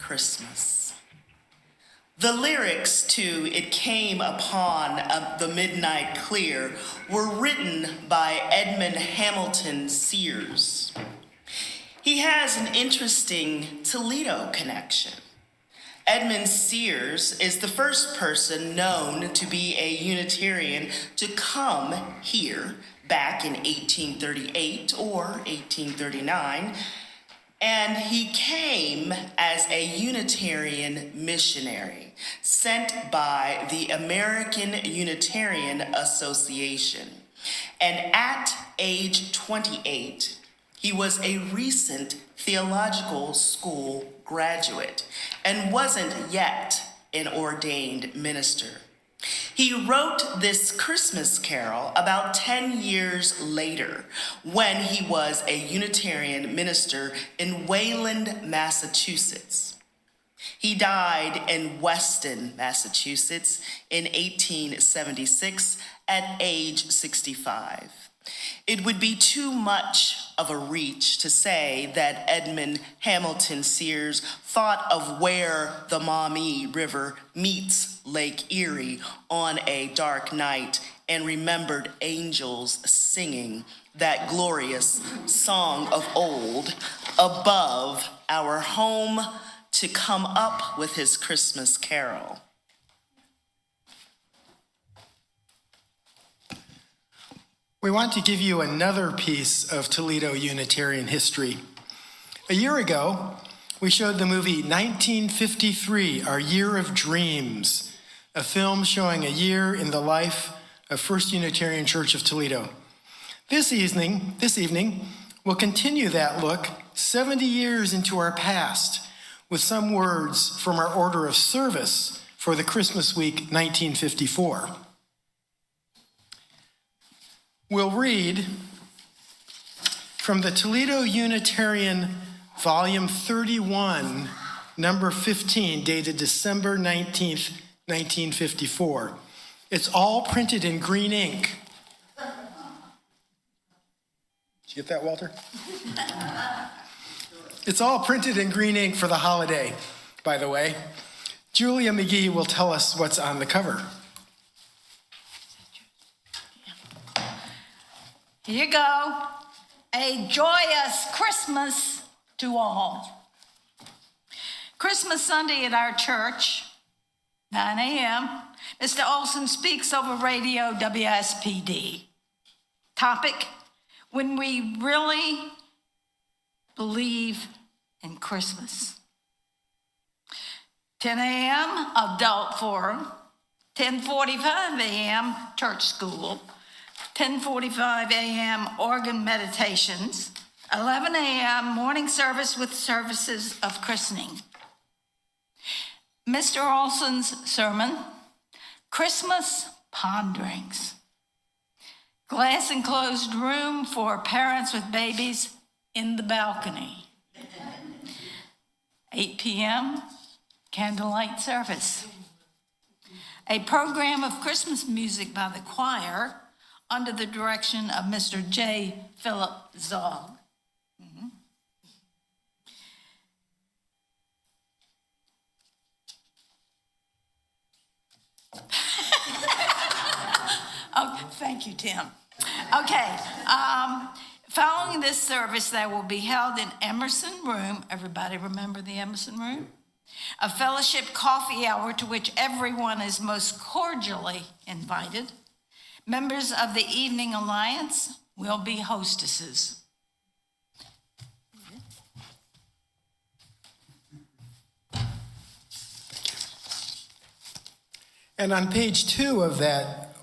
Christmas. The lyrics to It Came Upon the Midnight Clear were written by Edmund Hamilton Sears. He has an interesting Toledo connection. Edmund Sears is the first person known to be a Unitarian to come here back in 1838 or 1839, and he came as a Unitarian missionary sent by the American Unitarian Association. And at age 28, he was a recent theological school graduate and wasn't yet an ordained minister. He wrote this Christmas carol about 10 years later when he was a Unitarian minister in Wayland, Massachusetts. He died in Weston, Massachusetts in 1876 at age 65. It would be too much of a reach to say that Edmund Hamilton Sears thought of where the Maumee River meets Lake Erie on a dark night and remembered angels singing that glorious song of old above our home to come up with his Christmas carol. We want to give you another piece of Toledo Unitarian history. A year ago, we showed the movie 1953, Our Year of Dreams, a film showing a year in the life of First Unitarian Church of Toledo. This evening, we'll continue that look 70 years into our past with some words from our order of service for the Christmas week 1954. We'll read from the Toledo Unitarian, Volume 31, number 15, dated December 19th, 1954. It's all printed in green ink. Did you get that, Walter? It's all printed in green ink for the holiday, by the way. Julia McGee will tell us what's on the cover. Here you go. A joyous Christmas to all. Christmas Sunday at our church, 9 a.m., Mr. Olson speaks over radio WSPD. Topic, when we really believe in Christmas. 10 a.m., adult forum. 10:45 a.m., church school. 10:45 a.m., organ meditations. 11 a.m., morning service with services of christening. Mr. Olson's sermon, Christmas ponderings. Glass enclosed room for parents with babies in the balcony. 8 p.m., candlelight service. A program of Christmas music by the choir under the direction of Mr. J. Philip Zog. Oh, thank you, Tim. Okay, following this service that will be held in Emerson Room, everybody remember the Emerson Room? A fellowship coffee hour to which everyone is most cordially invited. Members of the Evening Alliance will be hostesses. And on page 2 of that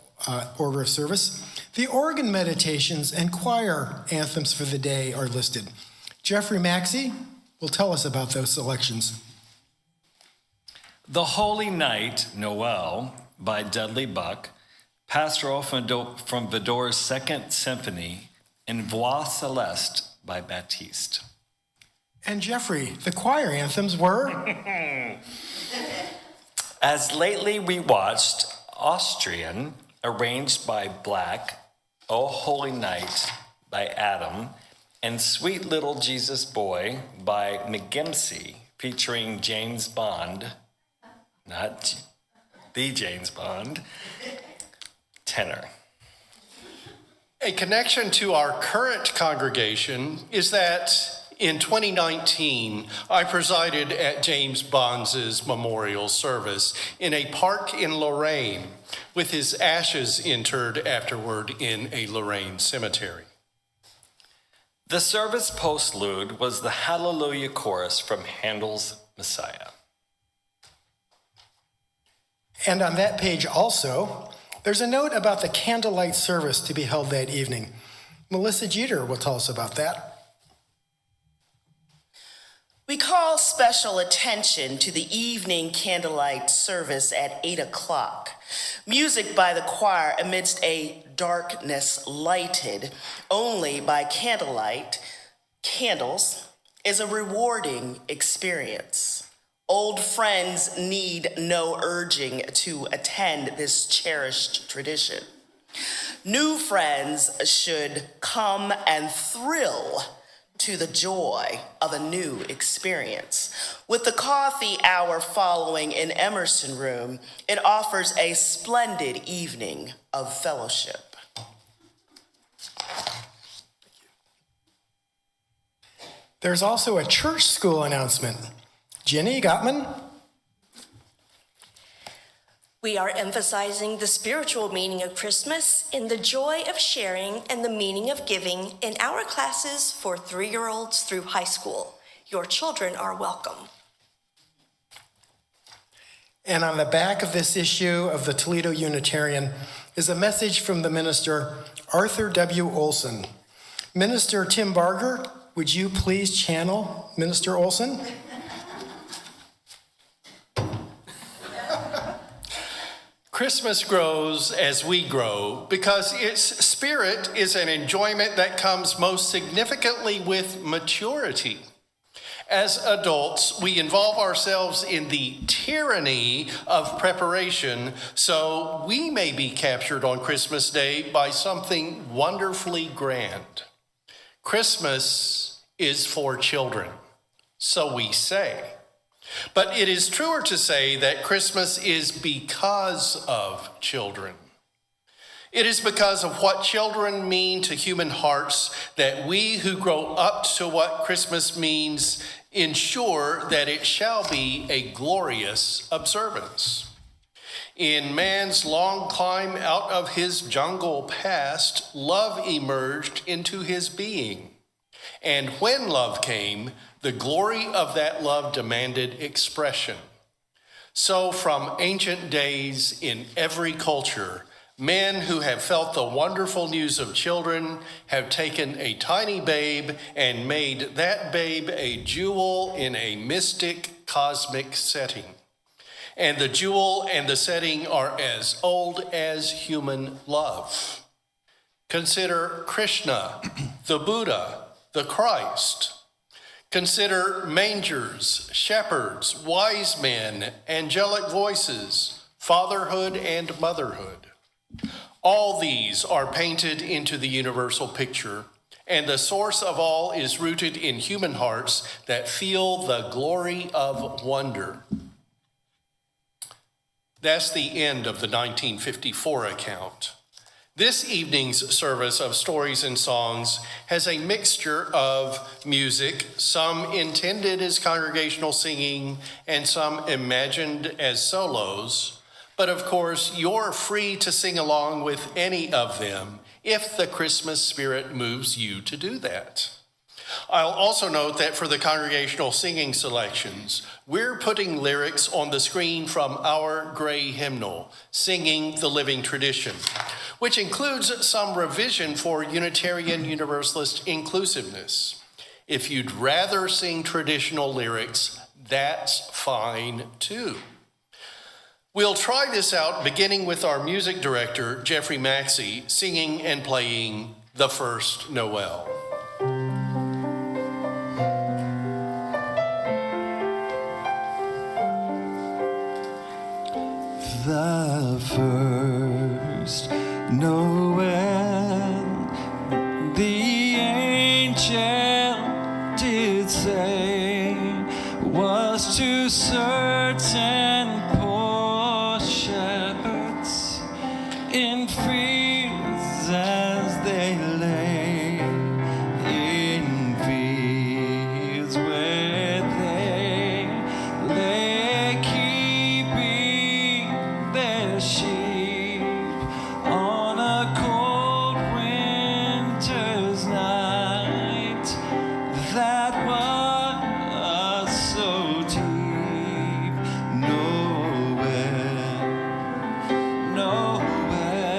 order of service, the organ meditations and choir anthems for the day are listed. Jeffrey Maxie will tell us about those selections. The Holy Night, Noel, by Dudley Buck, Pastoral from Vidor's Second Symphony, and Voix Celeste by Baptiste. And Jeffrey, the choir anthems were? As lately we watched, Austrian, arranged by Black, O Holy Night by Adam, and Sweet Little Jesus Boy by McGimsey featuring James Bond, not the James Bond, tenor. A connection to our current congregation is that in 2019, I presided at James Bonds' memorial service in a park in Lorraine, with his ashes interred afterward in a Lorraine cemetery. The service postlude was the Hallelujah chorus from Handel's Messiah. And on that page also, there's a note about the candlelight service to be held that evening. Melissa Jeter will tell us about that. We call special attention to the evening candlelight service at 8 o'clock. Music by the choir amidst a darkness lighted only by candles, is a rewarding experience. Old friends need no urging to attend this cherished tradition. New friends should come and thrill to the joy of a new experience. With the coffee hour following in Emerson Room, it offers a splendid evening of fellowship. There's also a church school announcement. Jenny Gottman? We are emphasizing the spiritual meaning of Christmas in the joy of sharing and the meaning of giving in our classes for 3-year-olds through high school. Your children are welcome. And on the back of this issue of the Toledo Unitarian is a message from the minister, Arthur W. Olson. Minister Tim Barger, would you please channel Minister Olson? Christmas grows as we grow because its spirit is an enjoyment that comes most significantly with maturity. As adults, we involve ourselves in the tyranny of preparation so we may be captured on Christmas Day by something wonderfully grand. Christmas is for children, so we say. But it is truer to say that Christmas is because of children. It is because of what children mean to human hearts that we who grow up to what Christmas means ensure that it shall be a glorious observance. In man's long climb out of his jungle past, love emerged into his being. And when love came, the glory of that love demanded expression. So from ancient days in every culture, men who have felt the wonderful news of children have taken a tiny babe and made that babe a jewel in a mystic cosmic setting. And the jewel and the setting are as old as human love. Consider Krishna, the Buddha, the Christ. Consider mangers, shepherds, wise men, angelic voices, fatherhood and motherhood. All these are painted into the universal picture, and the source of all is rooted in human hearts that feel the glory of wonder. That's the end of the 1954 account. This evening's service of stories and songs has a mixture of music, some intended as congregational singing and some imagined as solos. But of course, you're free to sing along with any of them if the Christmas spirit moves you to do that. I'll also note that for the congregational singing selections, we're putting lyrics on the screen from our gray hymnal, Singing the Living Tradition, which includes some revision for Unitarian Universalist inclusiveness. If you'd rather sing traditional lyrics, that's fine too. We'll try this out beginning with our music director, Jeffrey Maxie, singing and playing The First Noel. The first Noel, the angel did say, was shepherds and poor shepherds in fields as they lay, in fields where they lay, keeping their sheep on a cold winter's night that was so deep. Nowhere, nowhere,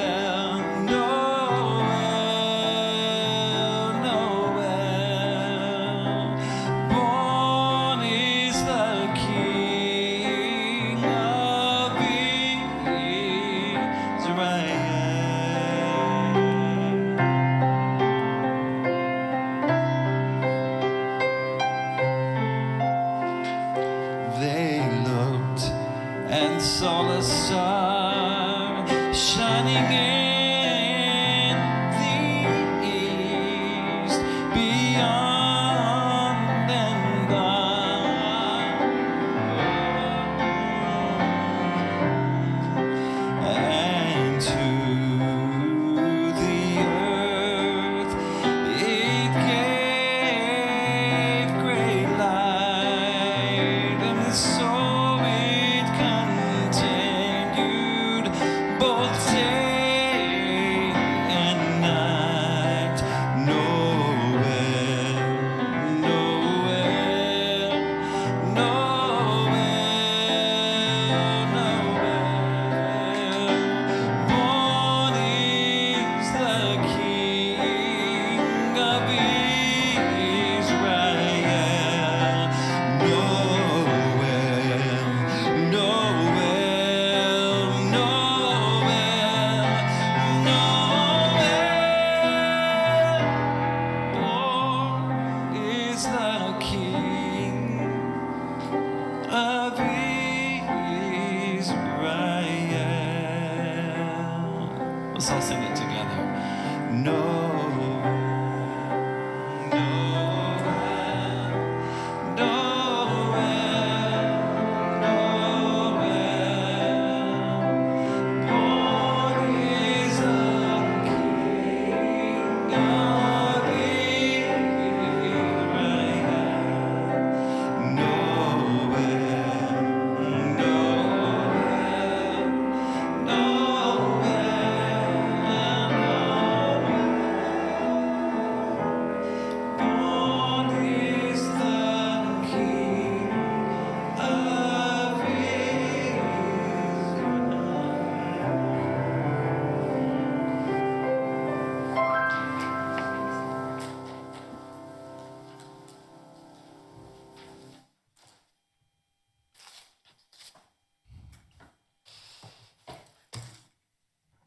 nowhere, nowhere. Born is the King of Israel. They looked and saw the star shining in the east, beyond and and to the earth it gave great light, and so it continued both day and night. Nowhere, nowhere, nowhere, nowhere. Born is the King of Israel. Nowhere, nowhere, nowhere, nowhere. Born is the King of Israel. Let's all sing it together. No, nowhere, nowhere, nowhere. Born is the King of Israel. Nowhere, nowhere, born is the King of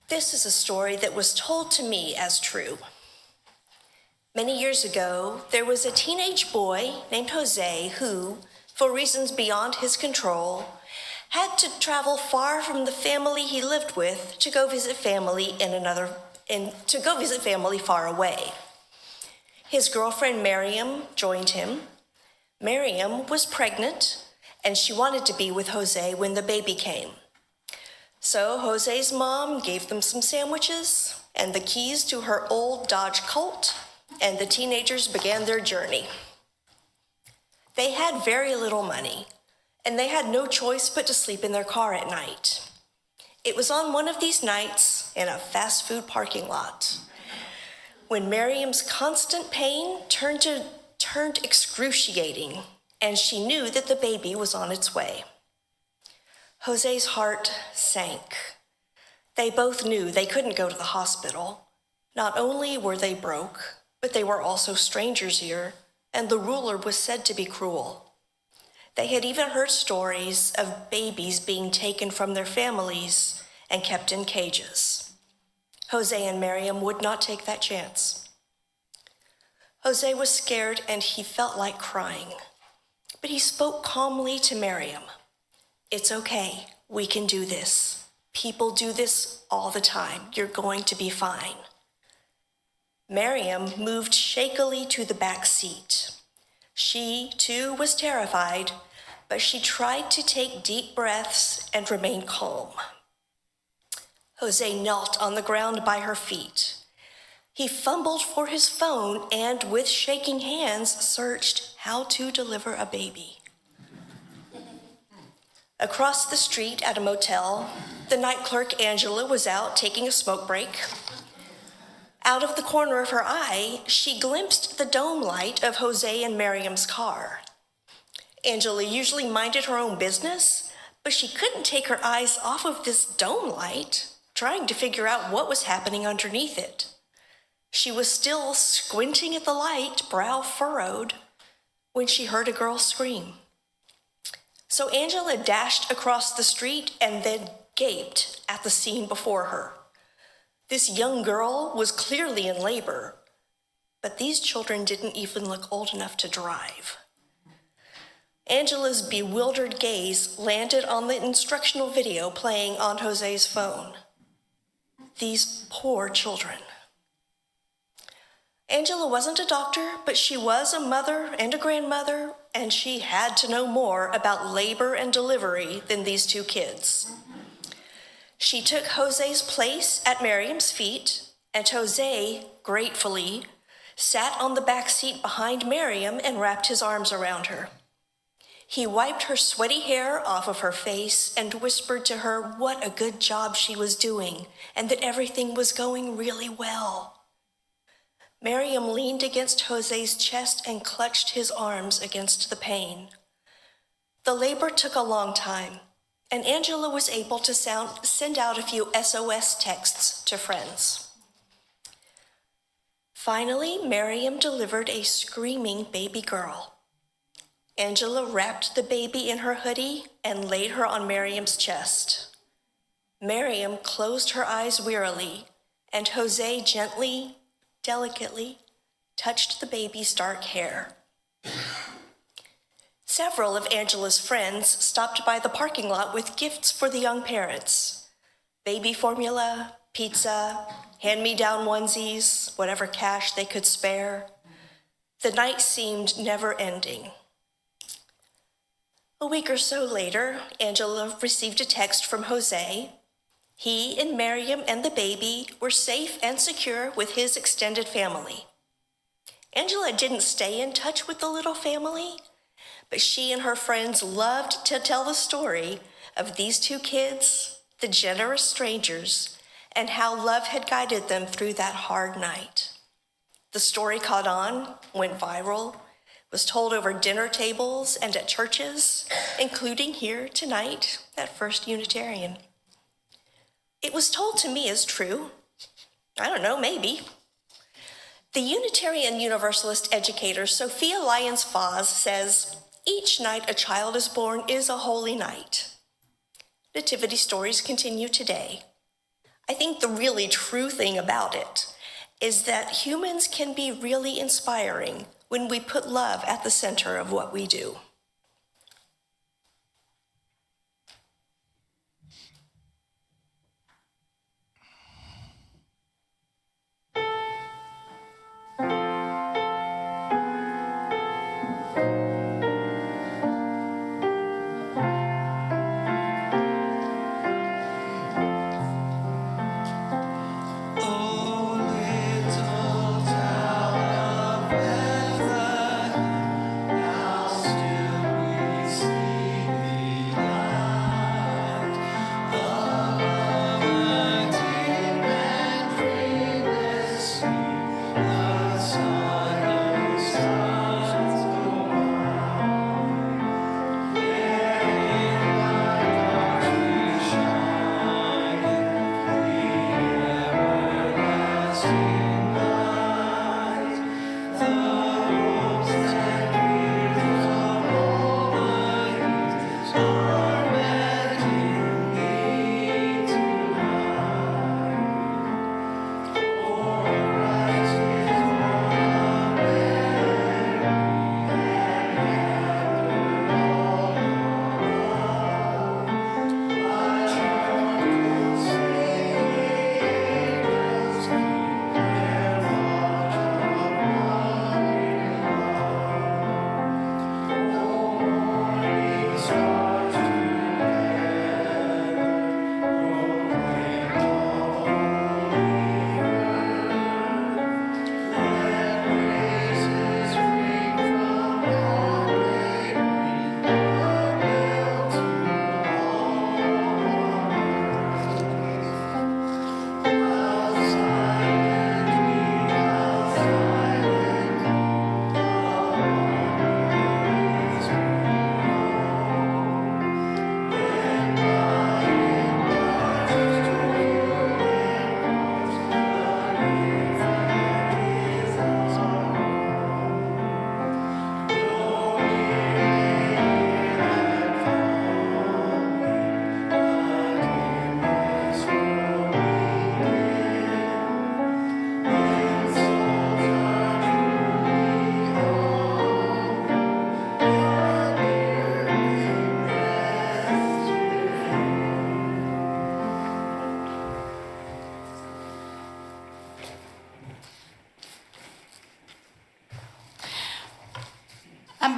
This is a story that was told to me as true. Many years ago, there was a teenage boy named Jose who, for reasons beyond his control, had to travel far from the family he lived with to go visit family far away. His girlfriend Miriam joined him. Miriam was pregnant, and she wanted to be with Jose when the baby came. So Jose's mom gave them some sandwiches and the keys to her old Dodge Colt, and the teenagers began their journey. They had very little money, and they had no choice but to sleep in their car at night. It was on one of these nights in a fast food parking lot when Miriam's constant pain turned excruciating, and she knew that the baby was on its way. Jose's heart sank. They both knew they couldn't go to the hospital. Not only were they broke, but they were also strangers here, and the ruler was said to be cruel. They had even heard stories of babies being taken from their families and kept in cages. Jose and Miriam would not take that chance. Jose was scared and he felt like crying, but he spoke calmly to Miriam. "It's okay, we can do this. People do this all the time. You're going to be fine." Miriam moved shakily to the back seat. She, too, was terrified, but she tried to take deep breaths and remain calm. Jose knelt on the ground by her feet. He fumbled for his phone and, with shaking hands, searched how to deliver a baby. Across the street at a motel, the night clerk Angela was out taking a smoke break. Out of the corner of her eye, she glimpsed the dome light of Jose and Miriam's car. Angela usually minded her own business, but she couldn't take her eyes off of this dome light, trying to figure out what was happening underneath it. She was still squinting at the light, brow furrowed, when she heard a girl scream. So Angela dashed across the street and then gaped at the scene before her. This young girl was clearly in labor, but these children didn't even look old enough to drive. Angela's bewildered gaze landed on the instructional video playing on Jose's phone. These poor children. Angela wasn't a doctor, but she was a mother and a grandmother, and she had to know more about labor and delivery than these two kids. She took Jose's place at Miriam's feet, and Jose, gratefully, sat on the back seat behind Miriam and wrapped his arms around her. He wiped her sweaty hair off of her face and whispered to her what a good job she was doing and that everything was going really well. Miriam leaned against Jose's chest and clutched his arms against the pain. The labor took a long time, and Angela was able to send out a few SOS texts to friends. Finally, Miriam delivered a screaming baby girl. Angela wrapped the baby in her hoodie and laid her on Miriam's chest. Miriam closed her eyes wearily, and Jose gently, delicately, touched the baby's dark hair. Several of Angela's friends stopped by the parking lot with gifts for the young parents: baby formula, pizza, hand-me-down onesies, whatever cash they could spare. The night seemed never-ending. A week or so later, Angela received a text from Jose. He and Miriam and the baby were safe and secure with his extended family. Angela didn't stay in touch with the little family, but she and her friends loved to tell the story of these two kids, the generous strangers, and how love had guided them through that hard night. The story caught on, went viral, was told over dinner tables and at churches, including here tonight at First Unitarian. It was told to me as true. I don't know, maybe. The Unitarian Universalist educator Sophia Lyons-Foss says, "Each night a child is born is a holy night." Nativity stories continue today. I think the really true thing about it is that humans can be really inspiring when we put love at the center of what we do. Little town of Bethlehem, how still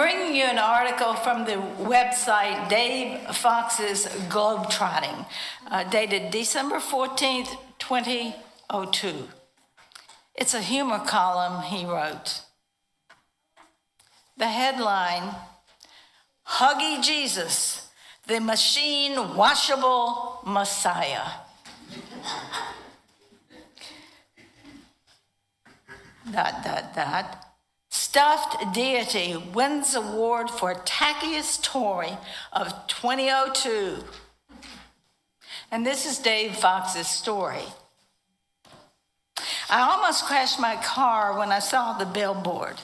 bringing you an article from the website Dave Fox's Globetrotting, dated December 14th, 2002. It's a humor column he wrote. The headline, Huggy Jesus, the machine washable Messiah. ... Stuffed deity wins award for tackiest toy of 2002. And this is Dave Fox's story. I almost crashed my car when I saw the billboard.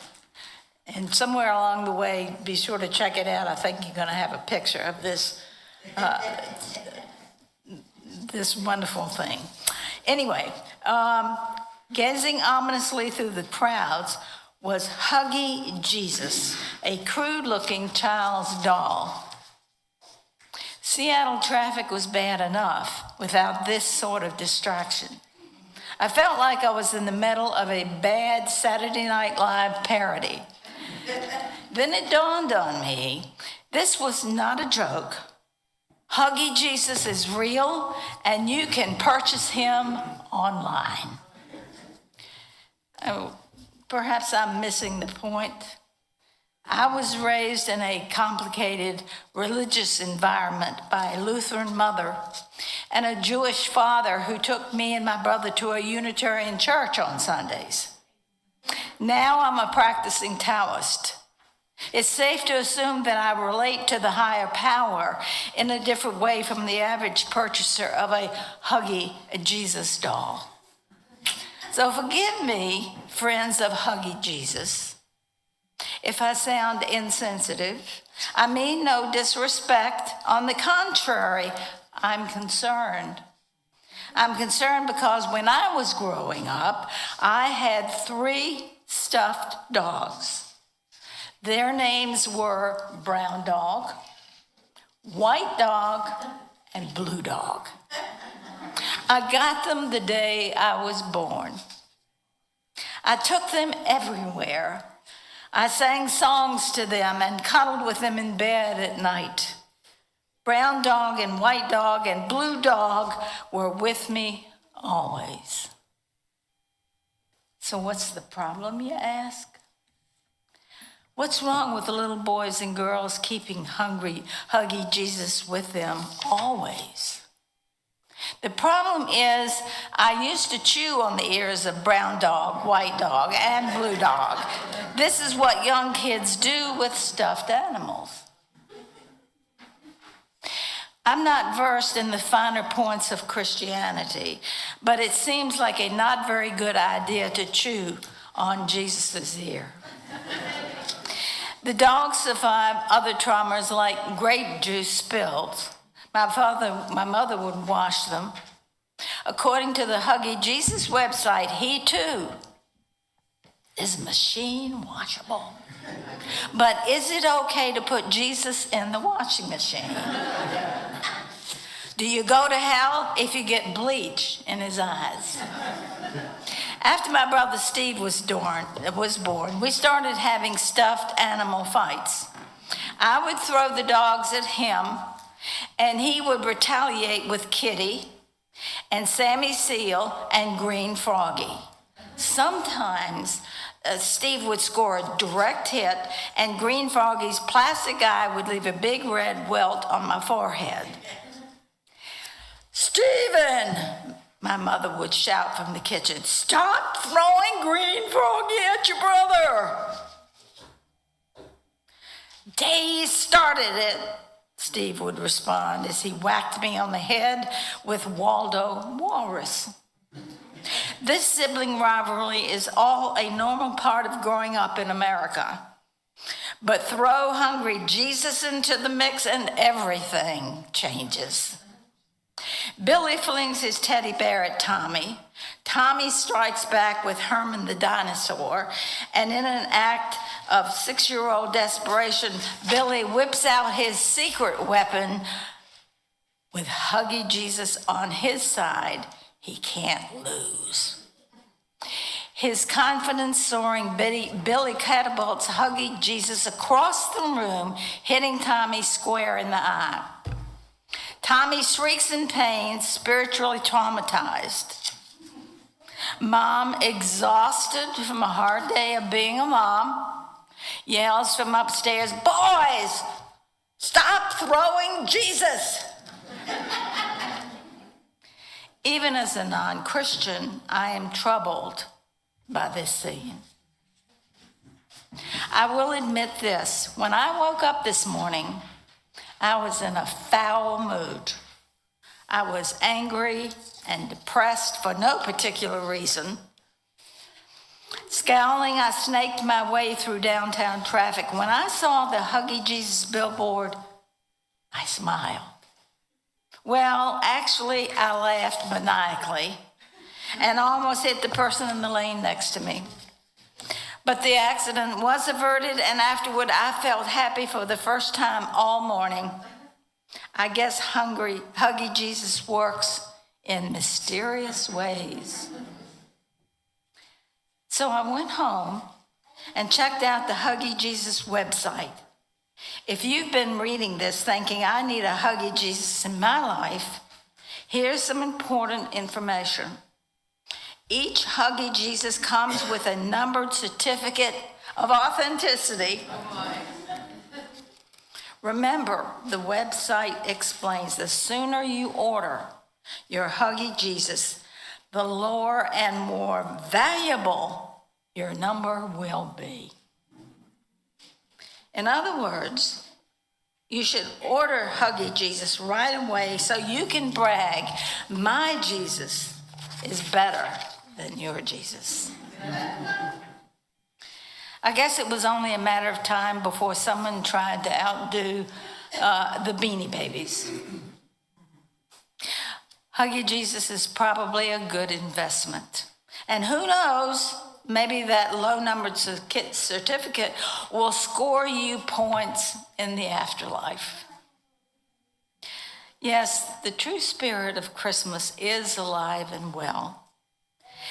And somewhere along the way, be sure to check it out. I think you're going to have a picture of this, this wonderful thing. Anyway, gazing ominously through the crowds was Huggy Jesus, a crude-looking child's doll. Seattle traffic was bad enough without this sort of distraction. I felt like I was in the middle of a bad Saturday Night Live parody. Then it dawned on me, this was not a joke. Huggy Jesus is real, and you can purchase him online. Oh, perhaps I'm missing the point. I was raised in a complicated religious environment by a Lutheran mother and a Jewish father who took me and my brother to a Unitarian church on Sundays. Now I'm a practicing Taoist. It's safe to assume that I relate to the higher power in a different way from the average purchaser of a Huggy Jesus doll. So forgive me, friends of Huggy Jesus, if I sound insensitive. I mean no disrespect. On the contrary, I'm concerned. I'm concerned because when I was growing up, I had 3 stuffed dogs. Their names were Brown Dog, White Dog, and Blue Dog. I got them the day I was born. I took them everywhere. I sang songs to them and cuddled with them in bed at night. Brown Dog and White Dog and Blue Dog were with me always. So what's the problem, you ask? What's wrong with the little boys and girls keeping Huggy Jesus with them always? The problem is I used to chew on the ears of Brown Dog, White Dog, and Blue Dog. This is what young kids do with stuffed animals. I'm not versed in the finer points of Christianity, but it seems like a not very good idea to chew on Jesus' ear. The dogs survive other traumas like grape juice spills. My mother would wash them. According to the Huggy Jesus website, he too is machine washable. But is it okay to put Jesus in the washing machine? Do you go to hell if you get bleach in his eyes? After my brother Steve was born, we started having stuffed animal fights. I would throw the dogs at him, and he would retaliate with Kitty and Sammy Seal and Green Froggy. Sometimes Steve would score a direct hit, and Green Froggy's plastic eye would leave a big red welt on my forehead. "Stephen!" my mother would shout from the kitchen. "Stop throwing Green Froggy at your brother!" "They started it," Steve would respond as he whacked me on the head with Waldo Walrus. This sibling rivalry is all a normal part of growing up in America. But throw hungry Jesus into the mix and everything changes. Billy flings his teddy bear at Tommy. Tommy strikes back with Herman the dinosaur, and in an act of 6-year-old desperation, Billy whips out his secret weapon. With Huggy Jesus on his side, he can't lose. His confidence soaring Billy catapults Huggy Jesus across the room, hitting Tommy square in the eye. Tommy shrieks in pain, spiritually traumatized. Mom, exhausted from a hard day of being a mom, yells from upstairs, "Boys, stop throwing Jesus!" Even as a non-Christian, I am troubled by this scene. I will admit this, when I woke up this morning, I was in a foul mood. I was angry and depressed for no particular reason. Scowling, I snaked my way through downtown traffic. When I saw the Huggy Jesus billboard, I smiled. Well, actually, I laughed maniacally and almost hit the person in the lane next to me. But the accident was averted, and afterward, I felt happy for the first time all morning. I guess Huggy Jesus works in mysterious ways. So I went home and checked out the Huggy Jesus website. If you've been reading this thinking I need a Huggy Jesus in my life, here's some important information. Each Huggy Jesus comes with a numbered certificate of authenticity. Remember, the website explains the sooner you order your Huggy Jesus, the lower and more valuable your number will be. In other words, you should order Huggy Jesus right away so you can brag, my Jesus is better than your Jesus. I guess it was only a matter of time before someone tried to outdo the Beanie Babies. Huggy Jesus is probably a good investment. And who knows, maybe that low-numbered certificate will score you points in the afterlife. Yes, the true spirit of Christmas is alive and well.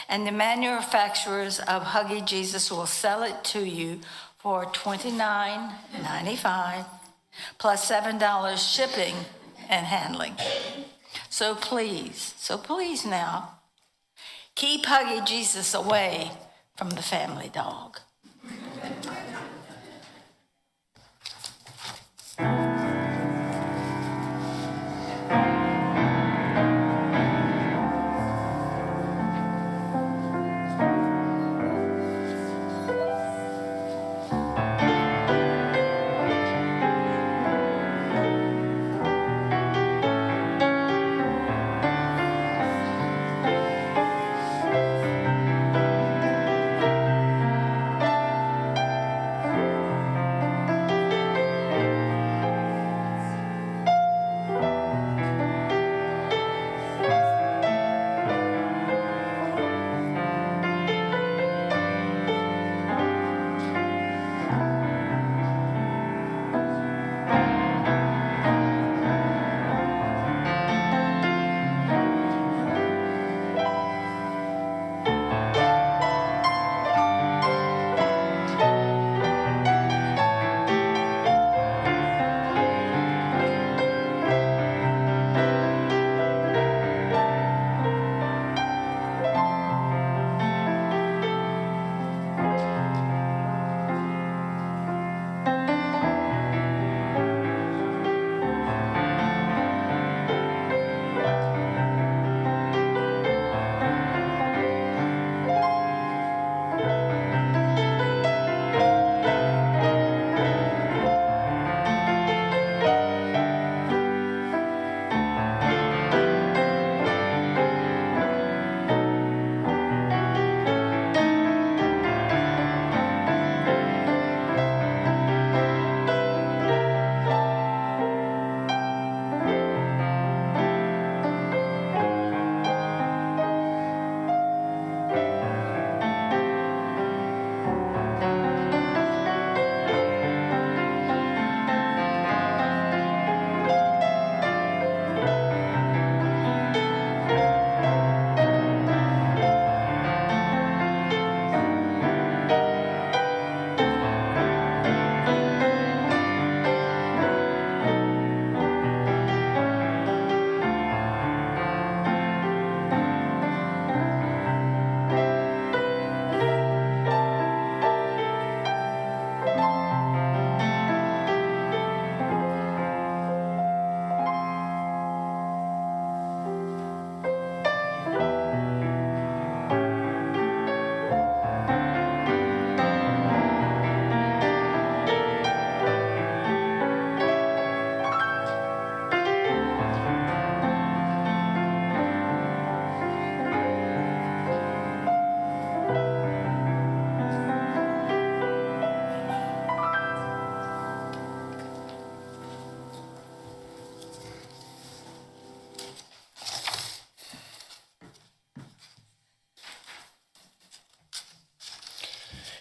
And the manufacturers of Huggy Jesus will sell it to you for $29.95 plus $7 shipping and handling. So please now, keep Huggy Jesus away from the family dog.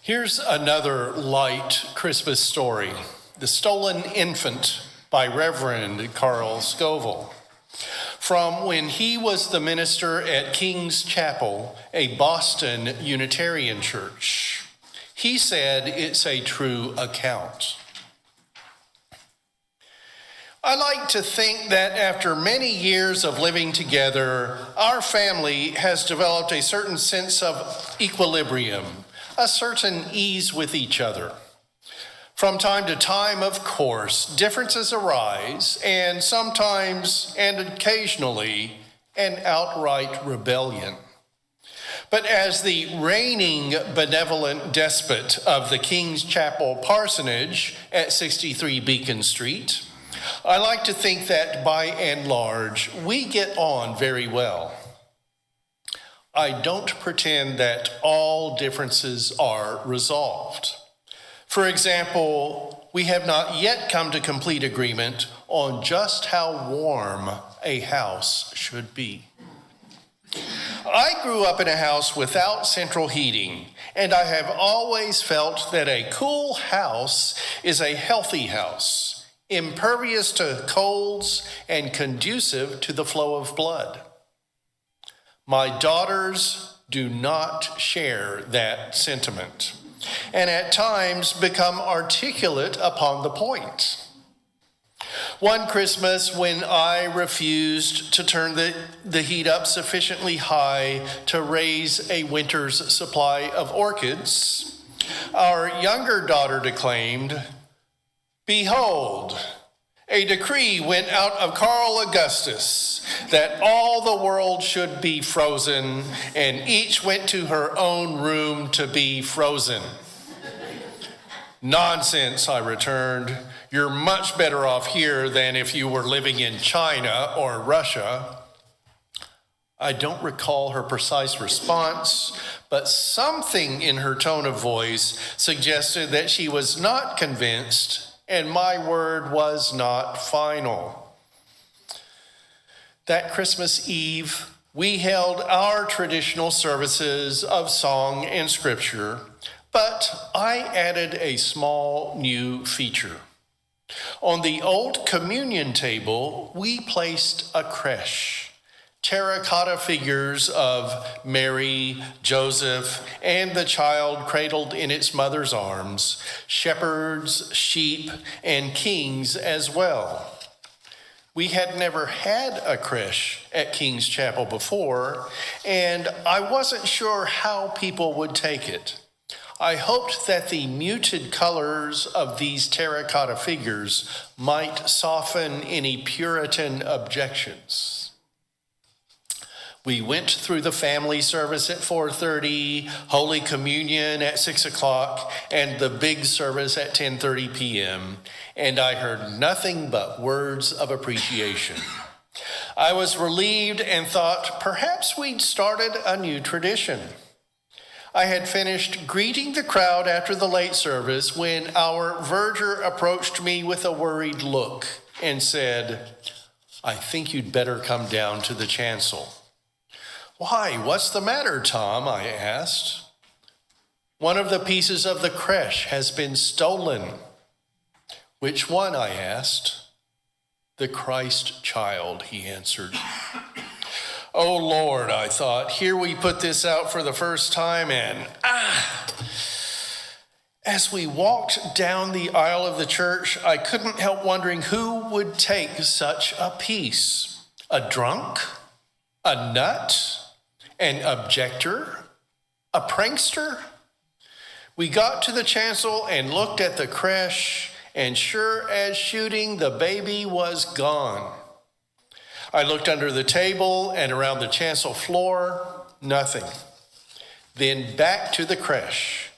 Here's another light Christmas story, The Stolen Infant by Reverend Carl Scoville. From when he was the minister at King's Chapel, a Boston Unitarian church. He said it's a true account. I like to think that after many years of living together, our family has developed a certain sense of equilibrium, a certain ease with each other. From time to time, of course, differences arise, and sometimes and occasionally, an outright rebellion. But as the reigning benevolent despot of the King's Chapel parsonage at 63 Beacon Street, I like to think that by and large, we get on very well. I don't pretend that all differences are resolved. For example, we have not yet come to complete agreement on just how warm a house should be. I grew up in a house without central heating, and I have always felt that a cool house is a healthy house, impervious to colds and conducive to the flow of blood. My daughters do not share that sentiment, and at times become articulate upon the point. One Christmas, when I refused to turn the heat up sufficiently high to raise a winter's supply of orchids, our younger daughter declaimed, "Behold, a decree went out of Carl Augustus that all the world should be frozen, and each went to her own room to be frozen." "Nonsense," I returned. "You're much better off here than if you were living in China or Russia." I don't recall her precise response, but something in her tone of voice suggested that she was not convinced, and my word was not final. That Christmas Eve, we held our traditional services of song and scripture, but I added a small new feature. On the old communion table, we placed a creche, terracotta figures of Mary, Joseph, and the child cradled in its mother's arms, shepherds, sheep, and kings as well. We had never had a creche at King's Chapel before, and I wasn't sure how people would take it. I hoped that the muted colors of these terracotta figures might soften any Puritan objections. We went through the family service at 4:30, Holy Communion at 6 o'clock, and the big service at 10:30 p.m., and I heard nothing but words of appreciation. I was relieved and thought perhaps we'd started a new tradition. I had finished greeting the crowd after the late service when our verger approached me with a worried look and said, "I think you'd better come down to the chancel." "Why, what's the matter, Tom?" I asked. "One of the pieces of the creche has been stolen." "Which one?" I asked. "The Christ child," he answered. Oh, Lord, I thought, here we put this out for the first time, and As we walked down the aisle of the church, I couldn't help wondering who would take such a piece. A drunk? A nut? An objector? A prankster? We got to the chancel and looked at the creche, and sure as shooting, the baby was gone. I looked under the table and around the chancel floor, nothing. Then back to the creche,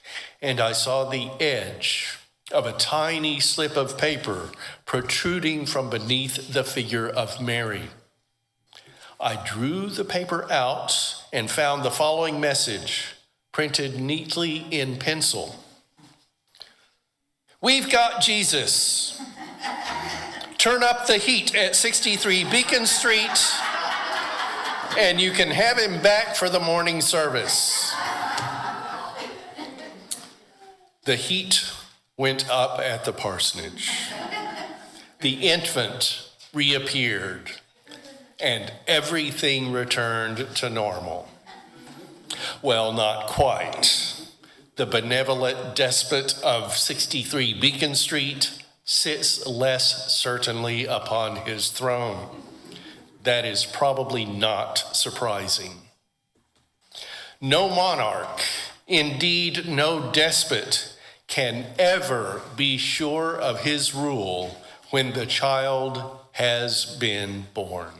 and I saw the edge of a tiny slip of paper protruding from beneath the figure of Mary. I drew the paper out and found the following message, printed neatly in pencil. "We've got Jesus. Turn up the heat at 63 Beacon Street, and you can have him back for the morning service." The heat went up at the parsonage. The infant reappeared, and everything returned to normal. Well, not quite. The benevolent despot of 63 Beacon Street sits less certainly upon his throne. That is probably not surprising. No monarch, indeed no despot, can ever be sure of his rule when the child has been born.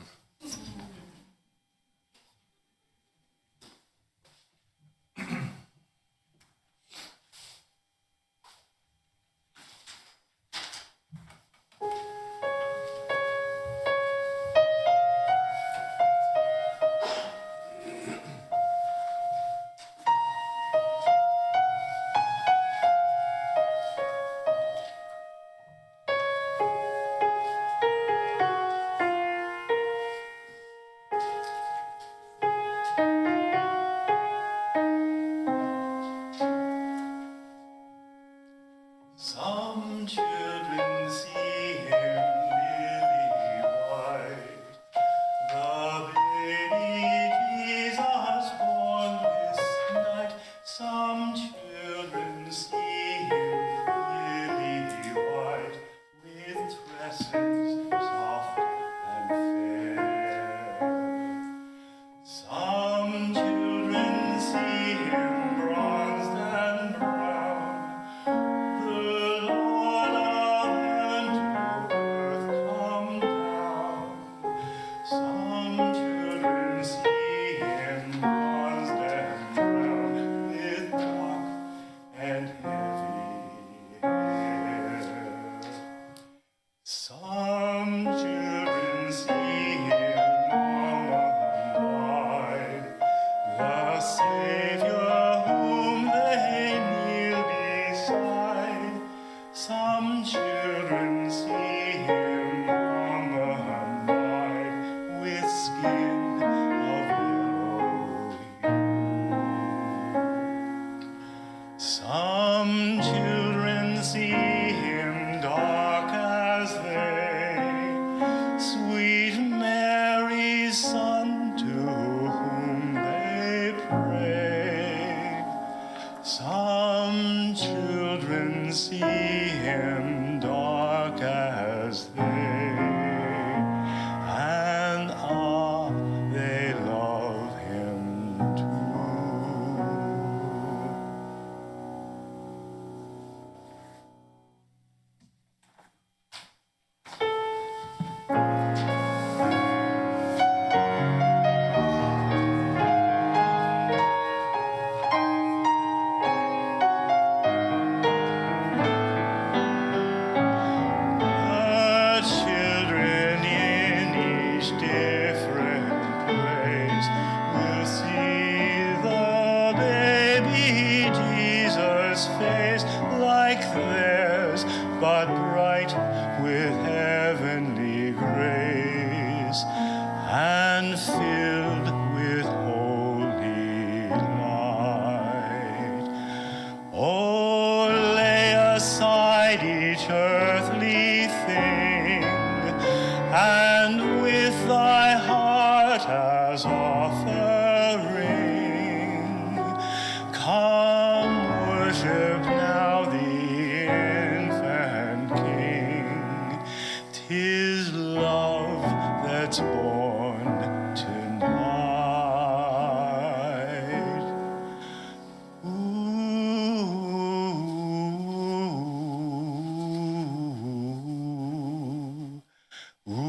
Some children see him lily white, the baby Jesus born this night. Some children see him lily white, with tresses soft and fair. Some children see him bronzed and brown, the Lord of heaven to earth come down. Some children see him bronzed and brown, with dark and heavy hair. Some children see him mummified, the Savior whom they kneel beside. Some children see him mummified, with skin of yellow hue. Some children see him dark as they, sweet Mary's Son, to whom they pray. Some children see him dark as they, and they love him too. The children in each different place will see the baby Jesus' face, like theirs, but bright with heavenly grace, and filled with holy light. Oh, lay aside each earthly thing, and with thy heart as offering, come worship now the infant King. 'Tis love that's born tonight. Ooh, ooh, ooh.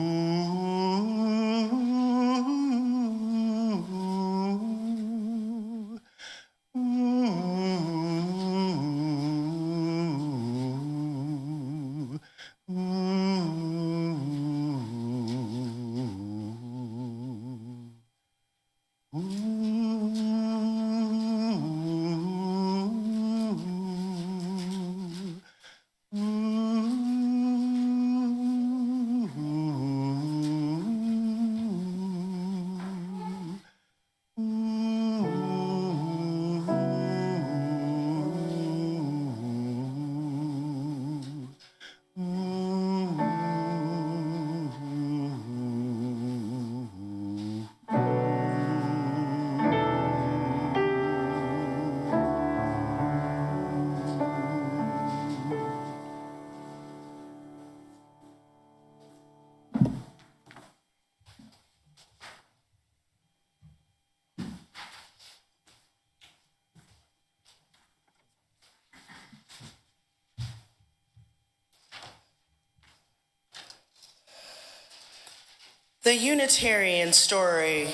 The Unitarian Story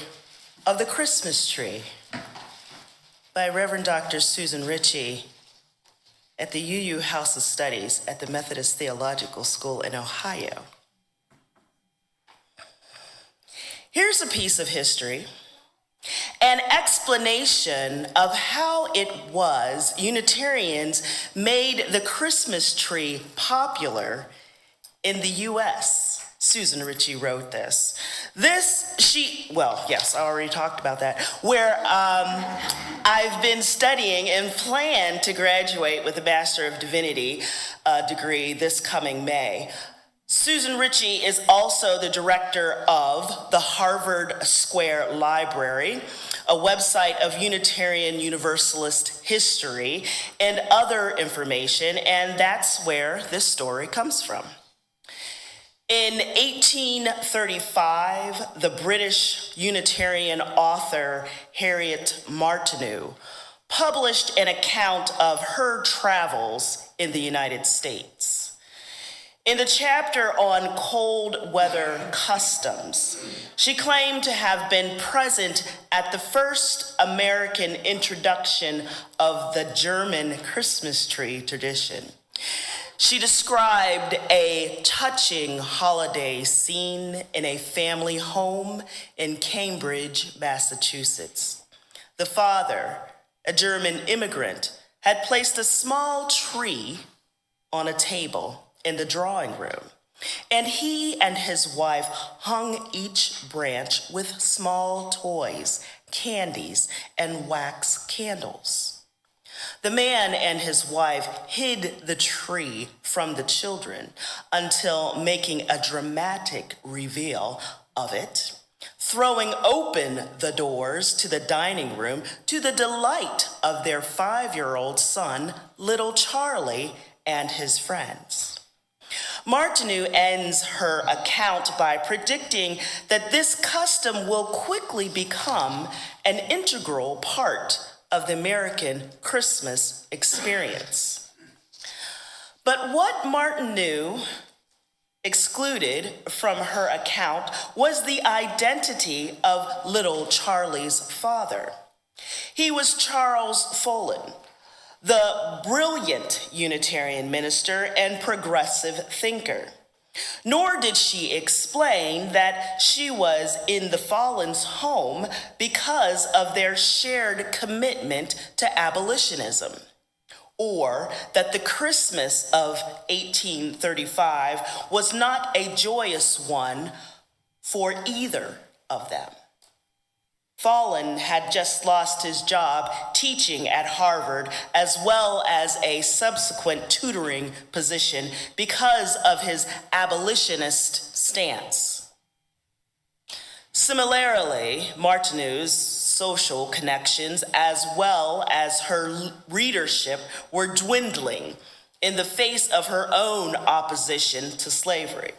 of the Christmas Tree by Reverend Dr. Susan Ritchie at the UU House of Studies at the Methodist Theological School in Ohio. Here's a piece of history, an explanation of how it was Unitarians made the Christmas tree popular in the U.S. Susan Ritchie wrote this. I already talked about that, where I've been studying and plan to graduate with a Master of Divinity degree this coming May. Susan Ritchie is also the director of the Harvard Square Library, a website of Unitarian Universalist history and other information, and that's where this story comes from. In 1835, the British Unitarian author Harriet Martineau published an account of her travels in the United States. In the chapter on cold weather customs, she claimed to have been present at the first American introduction of the German Christmas tree tradition. She described a touching holiday scene in a family home in Cambridge, Massachusetts. The father, a German immigrant, had placed a small tree on a table in the drawing room, and he and his wife hung each branch with small toys, candies, and wax candles. The man and his wife hid the tree from the children until making a dramatic reveal of it, throwing open the doors to the dining room to the delight of their 5-year-old son, little Charlie, and his friends. Martineau ends her account by predicting that this custom will quickly become an integral part of the American Christmas experience. But what Martineau excluded from her account was the identity of little Charlie's father. He was Charles Follen, the brilliant Unitarian minister and progressive thinker. Nor did she explain that she was in the Follens' home because of their shared commitment to abolitionism, or that the Christmas of 1835 was not a joyous one for either of them. Follen had just lost his job teaching at Harvard, as well as a subsequent tutoring position because of his abolitionist stance. Similarly, Martineau's social connections, as well as her readership, were dwindling in the face of her own opposition to slavery.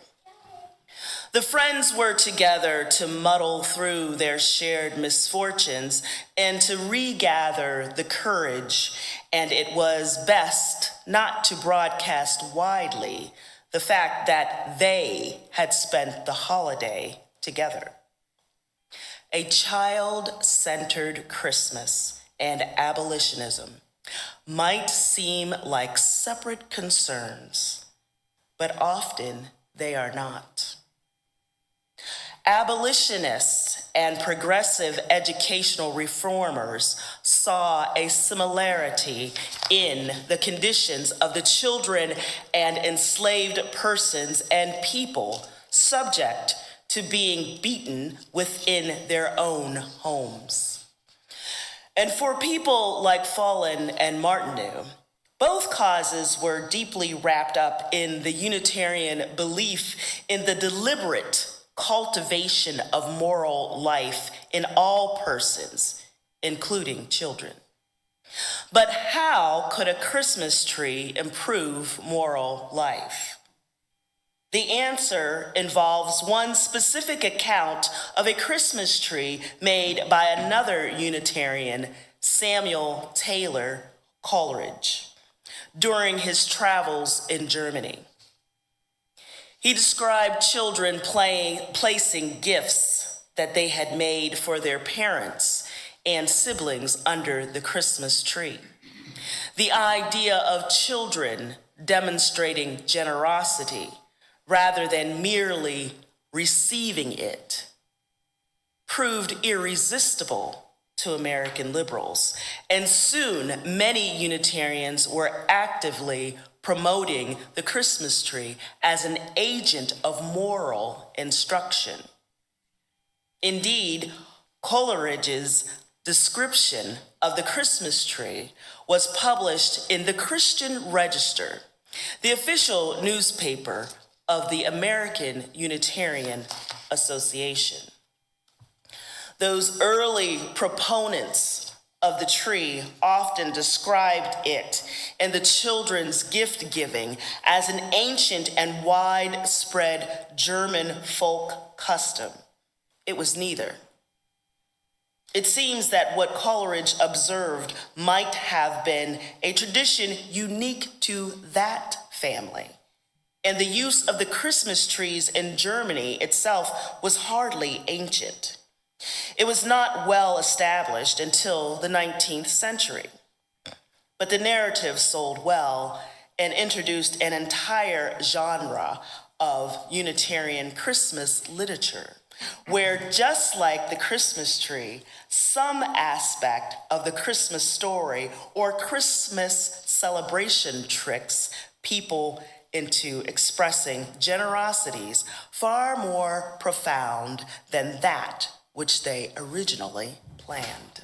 The friends were together to muddle through their shared misfortunes and to regather the courage, and it was best not to broadcast widely the fact that they had spent the holiday together. A child-centered Christmas and abolitionism might seem like separate concerns, but often they are not. Abolitionists and progressive educational reformers saw a similarity in the conditions of the children and enslaved persons and people subject to being beaten within their own homes. And for people like Follen and Martineau, both causes were deeply wrapped up in the Unitarian belief in the deliberate cultivation of moral life in all persons, including children. But how could a Christmas tree improve moral life? The answer involves one specific account of a Christmas tree made by another Unitarian, Samuel Taylor Coleridge, during his travels in Germany. He described children placing gifts that they had made for their parents and siblings under the Christmas tree. The idea of children demonstrating generosity rather than merely receiving it proved irresistible to American liberals, and soon many Unitarians were actively promoting the Christmas tree as an agent of moral instruction. Indeed, Coleridge's description of the Christmas tree was published in the Christian Register, the official newspaper of the American Unitarian Association. Those early proponents of the tree often described it and the children's gift giving as an ancient and widespread German folk custom. It was neither. It seems that what Coleridge observed might have been a tradition unique to that family, and the use of the Christmas trees in Germany itself was hardly ancient. It was not well established until the 19th century, but the narrative sold well and introduced an entire genre of Unitarian Christmas literature, where just like the Christmas tree, some aspect of the Christmas story or Christmas celebration tricks people into expressing generosities far more profound than that which they originally planned.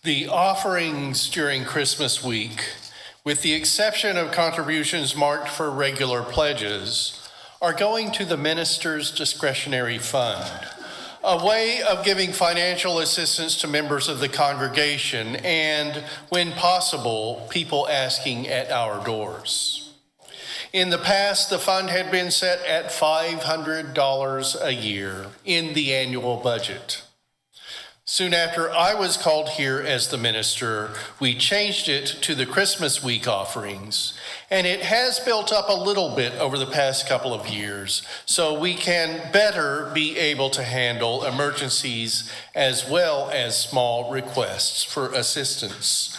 The offerings during Christmas week, with the exception of contributions marked for regular pledges, are going to the minister's discretionary fund, a way of giving financial assistance to members of the congregation and, when possible, people asking at our doors. In the past, the fund had been set at $500 a year in the annual budget. Soon after I was called here as the minister, we changed it to the Christmas week offerings, and it has built up a little bit over the past couple of years, so we can better be able to handle emergencies as well as small requests for assistance.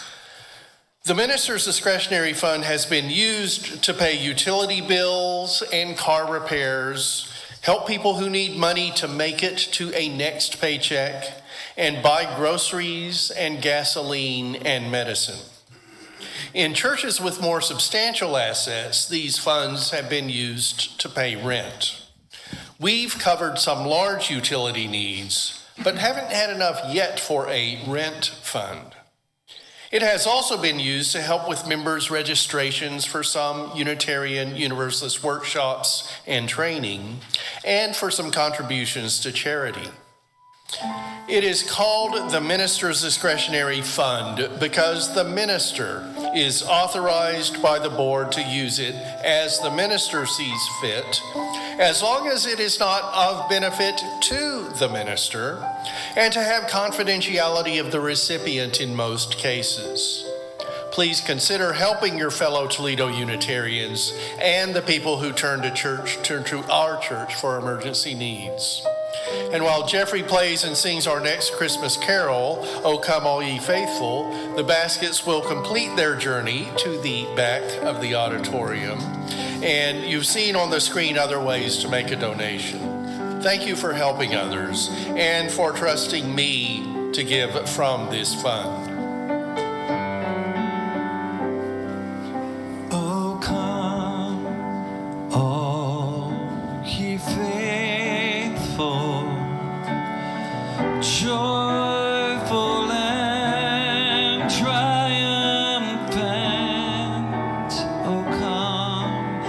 The minister's discretionary fund has been used to pay utility bills and car repairs, help people who need money to make it to a next paycheck, and buy groceries and gasoline and medicine. In churches with more substantial assets, these funds have been used to pay rent. We've covered some large utility needs, but haven't had enough yet for a rent fund. It has also been used to help with members' registrations for some Unitarian Universalist workshops and training, and for some contributions to charity. It is called the Minister's Discretionary Fund because the minister is authorized by the board to use it as the minister sees fit, as long as it is not of benefit to the minister, and to have confidentiality of the recipient in most cases. Please consider helping your fellow Toledo Unitarians and the people who turn to our church for emergency needs. And while Jeffrey plays and sings our next Christmas carol, O Come All Ye Faithful, the baskets will complete their journey to the back of the auditorium. And you've seen on the screen other ways to make a donation. Thank you for helping others and for trusting me to give from this fund. Oh, come, all ye faithful, joyful and triumphant. Oh, come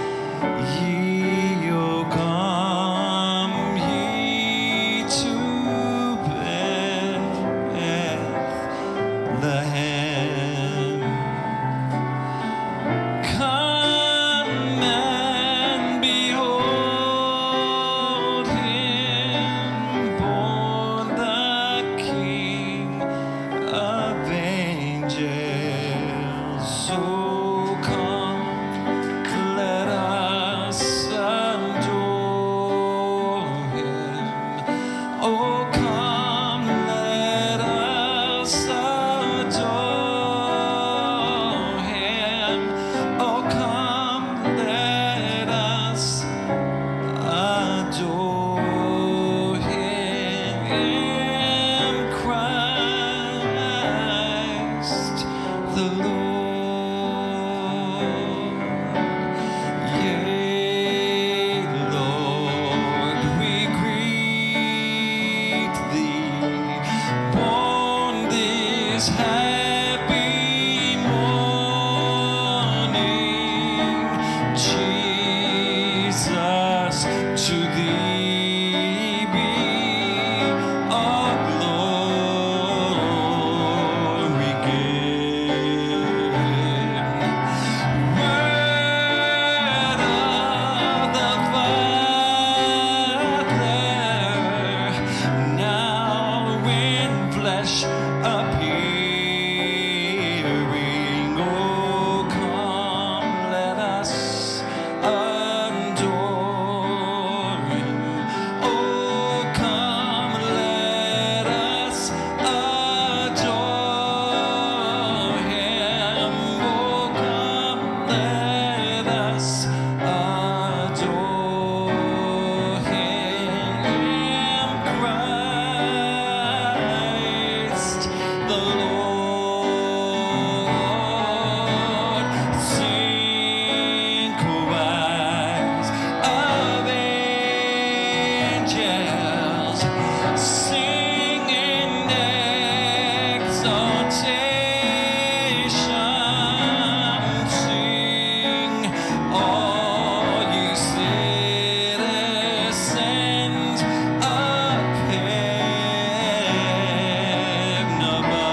ye, oh, come ye to Bethlehem. Come and behold him, born the King of angels. So come, let us adore him. Oh, come, let us adore him. Oh, come, let us adore him, Christ the Lord. Yea, Lord, we greet thee, born this happy morning. Jesus, to thee be all glory given. Word of the Father, now in flesh appearing. Oh, come, let us adore him. Oh, come, let us adore him. Oh, come, let us adore him, Christ the Lord. Sing, choirs of angels, sing in exaltation, sing, all ye citizens of heaven above.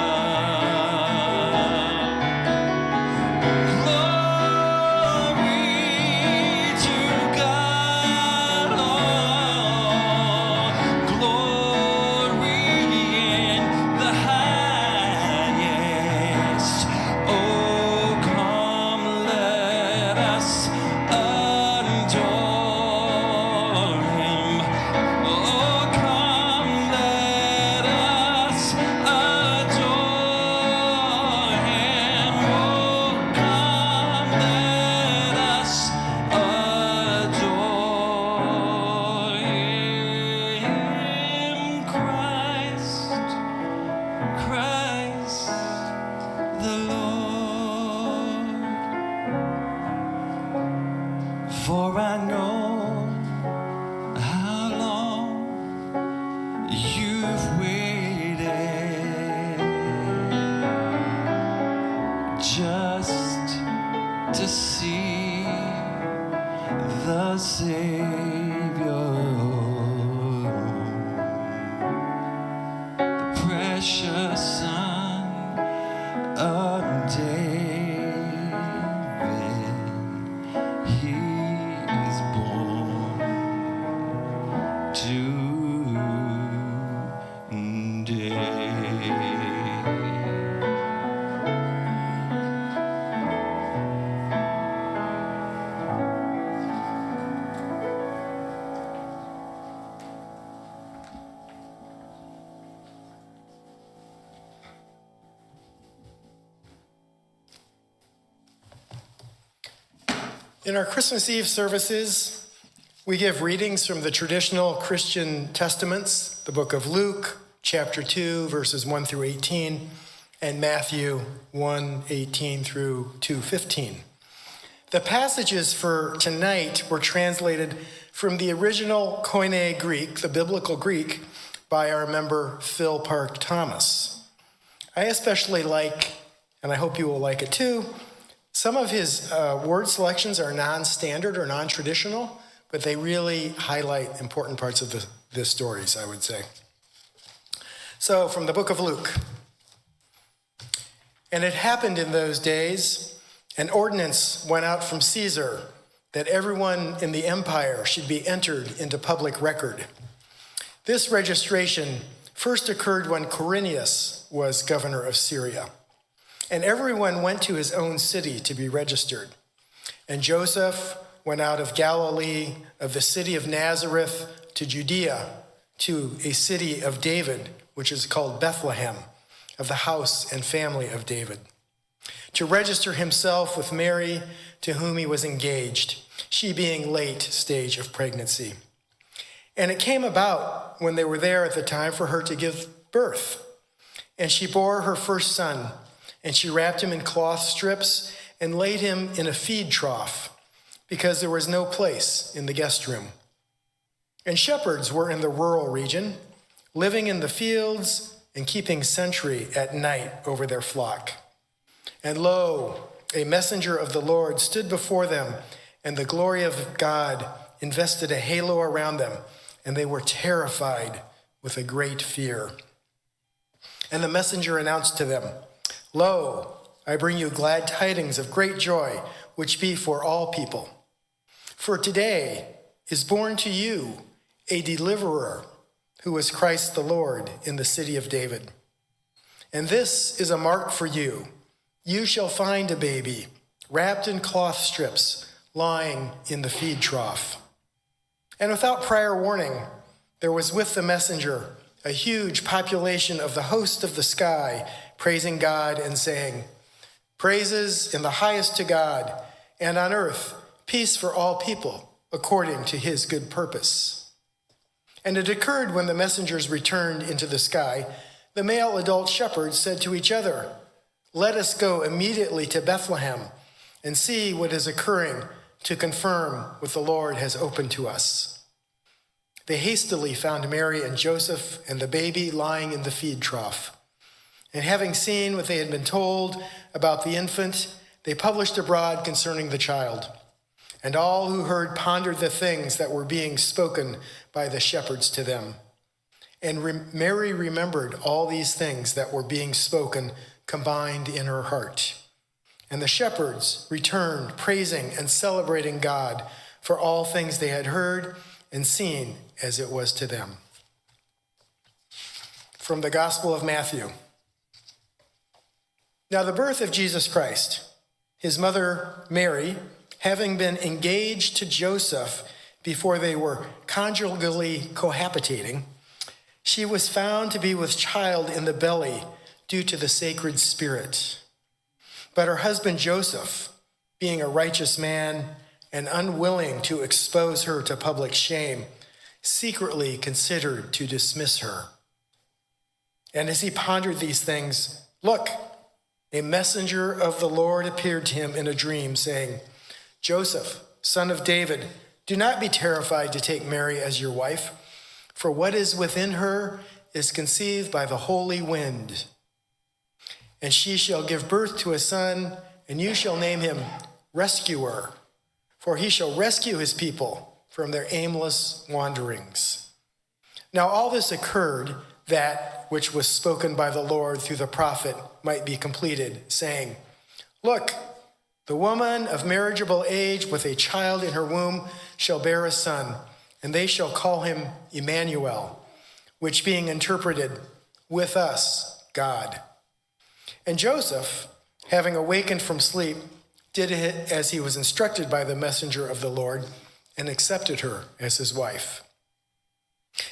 Glory to God, all glory in the highest. Oh, come, let us adore him. Oh, come, let us adore him. Oh, come, let us adore him, Christ, Christ the Lord. For I know how precious Son of David, he is born today. In our Christmas Eve services, we give readings from the traditional Christian testaments, the book of Luke, chapter 2, verses 1 through 18, and Matthew 1:18 through 2:15. The passages for tonight were translated from the original Koine Greek, the biblical Greek, by our member Phil Park Thomas. I especially like, and I hope you will like it too, some of his word selections are non-standard or non-traditional, but they really highlight important parts of the stories, I would say. So, from the book of Luke. And it happened in those days, an ordinance went out from Caesar that everyone in the empire should be entered into public record. This registration first occurred when Quirinius was governor of Syria. And everyone went to his own city to be registered. And Joseph went out of Galilee, of the city of Nazareth, to Judea, to a city of David, which is called Bethlehem, of the house and family of David, to register himself with Mary, to whom he was engaged, she being late stage of pregnancy. And it came about when they were there at the time for her to give birth. And she bore her first son, and she wrapped him in cloth strips and laid him in a feed trough, because there was no place in the guest room. And shepherds were in the rural region, living in the fields and keeping sentry at night over their flock. And lo, a messenger of the Lord stood before them, and the glory of God invested a halo around them, and they were terrified with a great fear. And the messenger announced to them, "Lo, I bring you glad tidings of great joy, which be for all people. For today is born to you a deliverer, who is Christ the Lord, in the city of David. And this is a mark for you. You shall find a baby wrapped in cloth strips, lying in the feed trough." And without prior warning, there was with the messenger a huge population of the host of the sky, praising God and saying, "Praises in the highest to God, and on earth peace for all people, according to his good purpose." And it occurred when the messengers returned into the sky, the male adult shepherds said to each other, "Let us go immediately to Bethlehem and see what is occurring, to confirm what the Lord has opened to us." They hastily found Mary and Joseph and the baby lying in the feed trough. And having seen what they had been told about the infant, they published abroad concerning the child. And all who heard pondered the things that were being spoken by the shepherds to them. And Mary remembered all these things that were being spoken, combined in her heart. And the shepherds returned, praising and celebrating God for all things they had heard and seen as it was to them. From the Gospel of Matthew. Now the birth of Jesus Christ, his mother Mary, having been engaged to Joseph before they were conjugally cohabitating, she was found to be with child in the belly due to the sacred spirit. But her husband Joseph, being a righteous man and unwilling to expose her to public shame, secretly considered to dismiss her. And as he pondered these things, look, a messenger of the Lord appeared to him in a dream, saying, "Joseph, son of David, do not be terrified to take Mary as your wife, for what is within her is conceived by the Holy Wind. And she shall give birth to a son, and you shall name him Rescuer, for he shall rescue his people from their aimless wanderings." Now all this occurred that which was spoken by the Lord through the prophet might be completed, saying, "Look, the woman of marriageable age with a child in her womb shall bear a son, and they shall call him Emmanuel," which being interpreted, "With us, God." And Joseph, having awakened from sleep, did as he was instructed by the messenger of the Lord, and accepted her as his wife,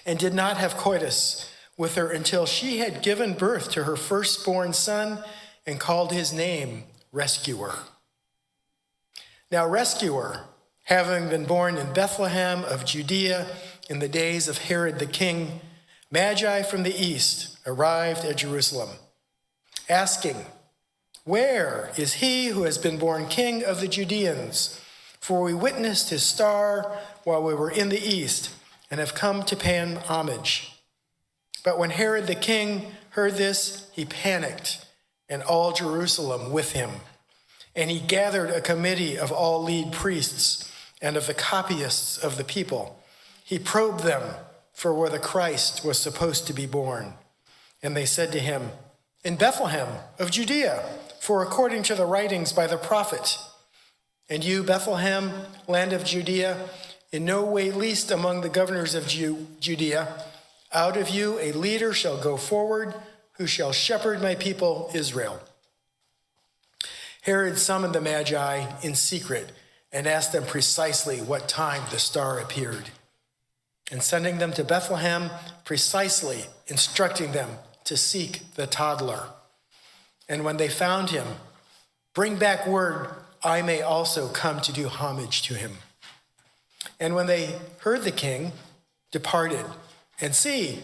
and did not have coitus with her until she had given birth to her firstborn son, and called his name Rescuer. Now Rescuer, having been born in Bethlehem of Judea in the days of Herod the king, Magi from the east arrived at Jerusalem, asking, "Where is he who has been born King of the Judeans? For we witnessed his star while we were in the east, and have come to pay him homage." But when Herod the king heard this, he panicked, and all Jerusalem with him. And he gathered a committee of all lead priests and of the copyists of the people. He probed them for where the Christ was supposed to be born. And they said to him, "In Bethlehem of Judea, for according to the writings by the prophet, and you, Bethlehem, land of Judea, in no way least among the governors of Judea, out of you a leader shall go forward, who shall shepherd my people Israel." Herod summoned the Magi in secret and asked them precisely what time the star appeared. And sending them to Bethlehem, precisely instructing them to seek the toddler. And when they found him, "Bring back word, I may also come to do homage to him." And when they heard the king, departed, and see,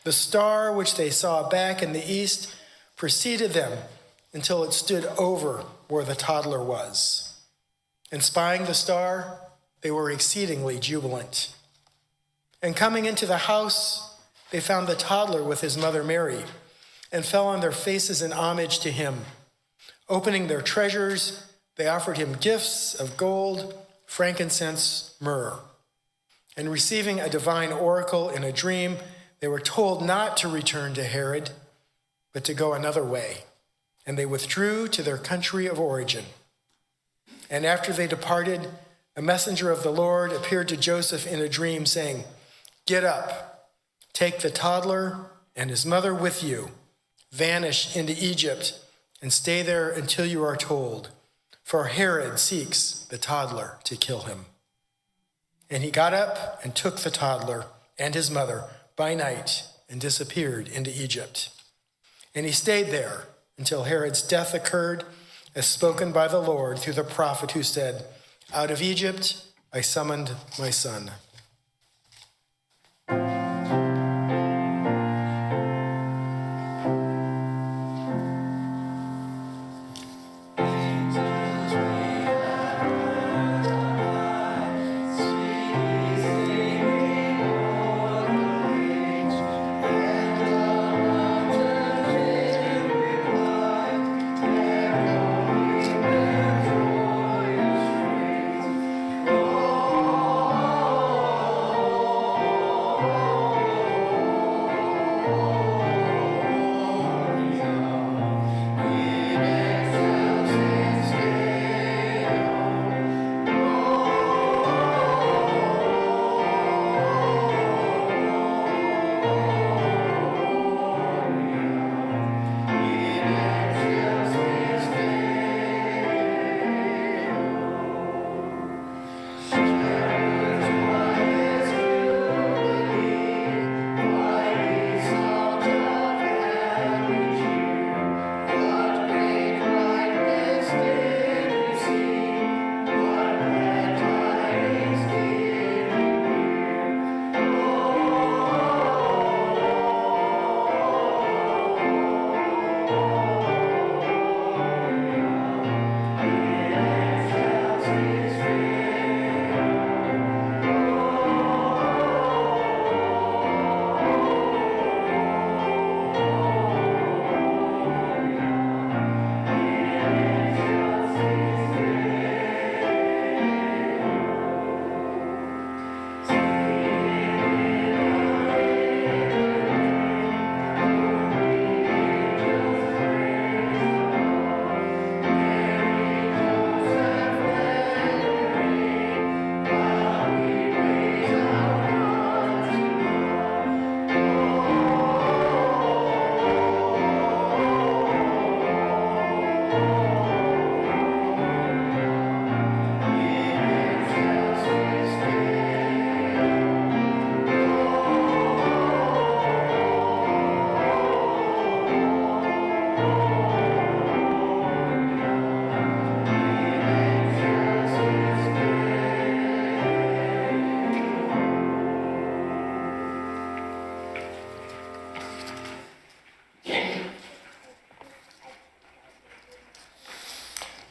the star which they saw back in the east preceded them until it stood over where the toddler was. And spying the star, they were exceedingly jubilant. And coming into the house, they found the toddler with his mother Mary, and fell on their faces in homage to him. Opening their treasures, they offered him gifts of gold, frankincense, myrrh. And receiving a divine oracle in a dream, they were told not to return to Herod, but to go another way. And they withdrew to their country of origin. And after they departed, a messenger of the Lord appeared to Joseph in a dream, saying, "Get up, take the toddler and his mother with you, vanish into Egypt, and stay there until you are told, for Herod seeks the toddler to kill him." And he got up and took the toddler and his mother by night and disappeared into Egypt. And he stayed there until Herod's death occurred, as spoken by the Lord through the prophet who said, "Out of Egypt I summoned my son."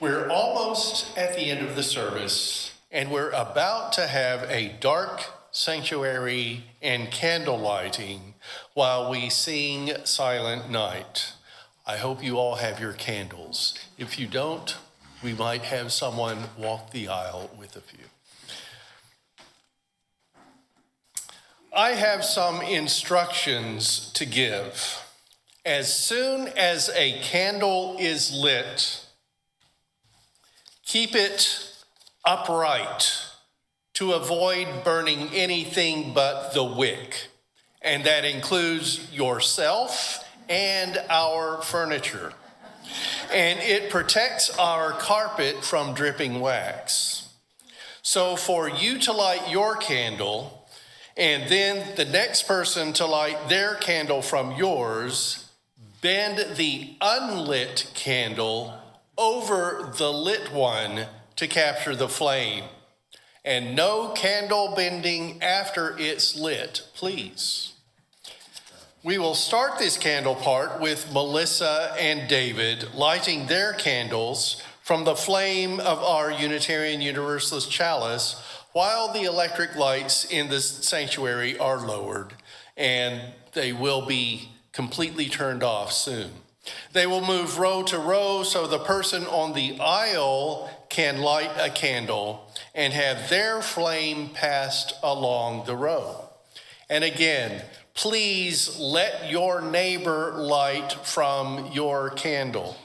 We're almost at the end of the service, and we're about to have a dark sanctuary and candle lighting while we sing Silent Night. I hope you all have your candles. If you don't, we might have someone walk the aisle with a few. I have some instructions to give. As soon as a candle is lit, keep it upright to avoid burning anything but the wick. And that includes yourself and our furniture. And it protects our carpet from dripping wax. So for you to light your candle, and then the next person to light their candle from yours, bend the unlit candle over the lit one to capture the flame. And no candle bending after it's lit, please. We will start this candle part with Melissa and David lighting their candles from the flame of our Unitarian Universalist chalice while the electric lights in the sanctuary are lowered, and they will be completely turned off soon. They will move row to row so the person on the aisle can light a candle and have their flame passed along the row. And again, please let your neighbor light from your candle.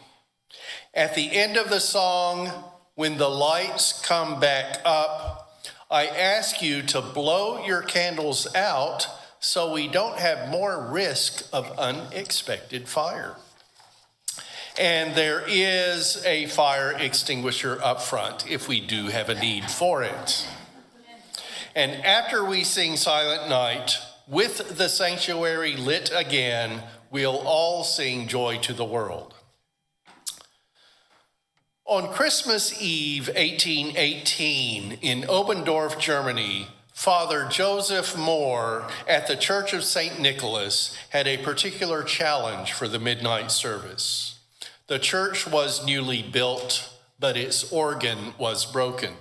At the end of the song, when the lights come back up, I ask you to blow your candles out so we don't have more risk of unexpected fire. And there is a fire extinguisher up front if we do have a need for it. And after we sing Silent Night, with the sanctuary lit again, we'll all sing Joy to the World. On Christmas Eve, 1818, in Oberndorf, Germany, Father Joseph Moore at the Church of St. Nicholas had a particular challenge for the midnight service. The church was newly built, but its organ was broken.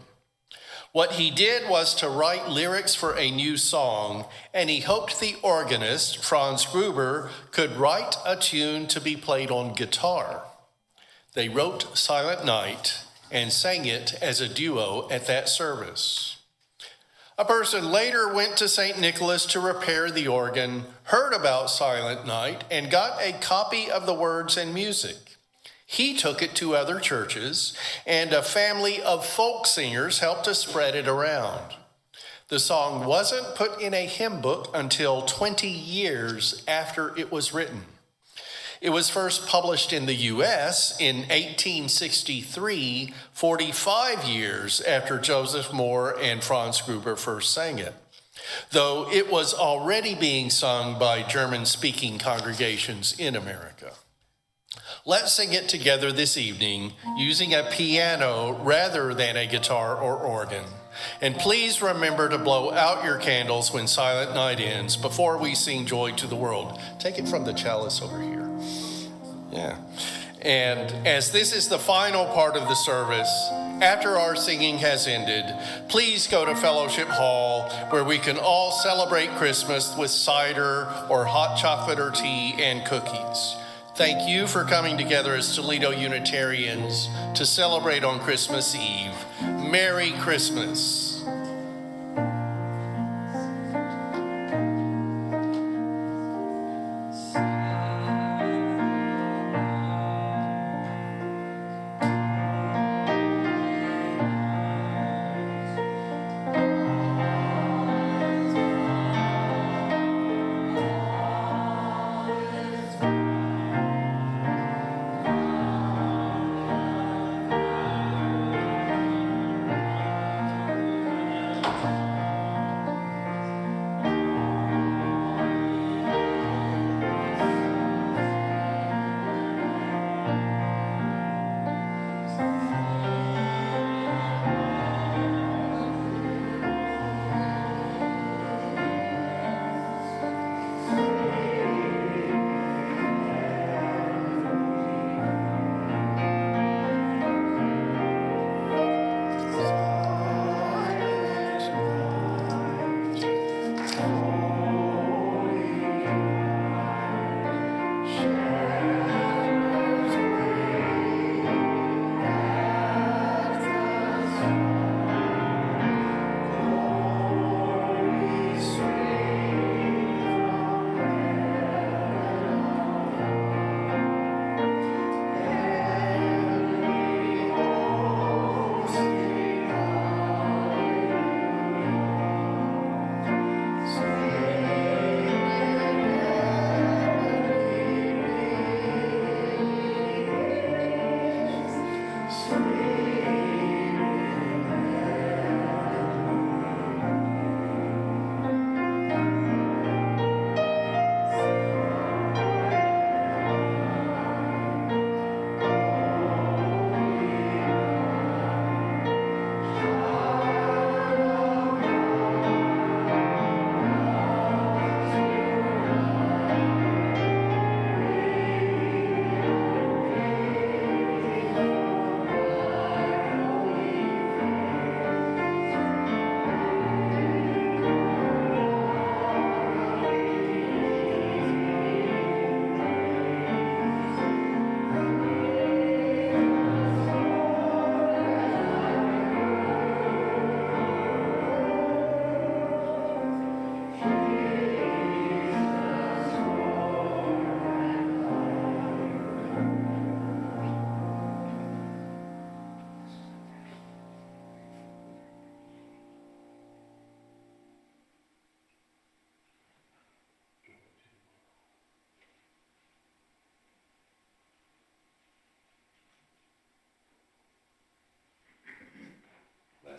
What he did was to write lyrics for a new song, and he hoped the organist, Franz Gruber, could write a tune to be played on guitar. They wrote Silent Night and sang it as a duo at that service. A person later went to St. Nicholas to repair the organ, heard about Silent Night, and got a copy of the words and music. He took it to other churches, and a family of folk singers helped to spread it around. The song wasn't put in a hymn book until 20 years after it was written. It was first published in the U.S. in 1863, 45 years after Joseph Moore and Franz Gruber first sang it, though it was already being sung by German-speaking congregations in America. Let's sing it together this evening using a piano rather than a guitar or organ. And please remember to blow out your candles when Silent Night ends before we sing Joy to the World. Take it from the chalice over here. Yeah. And as this is the final part of the service, after our singing has ended, please go to Fellowship Hall where we can all celebrate Christmas with cider or hot chocolate or tea and cookies. Thank you for coming together as Toledo Unitarians to celebrate on Christmas Eve. Merry Christmas.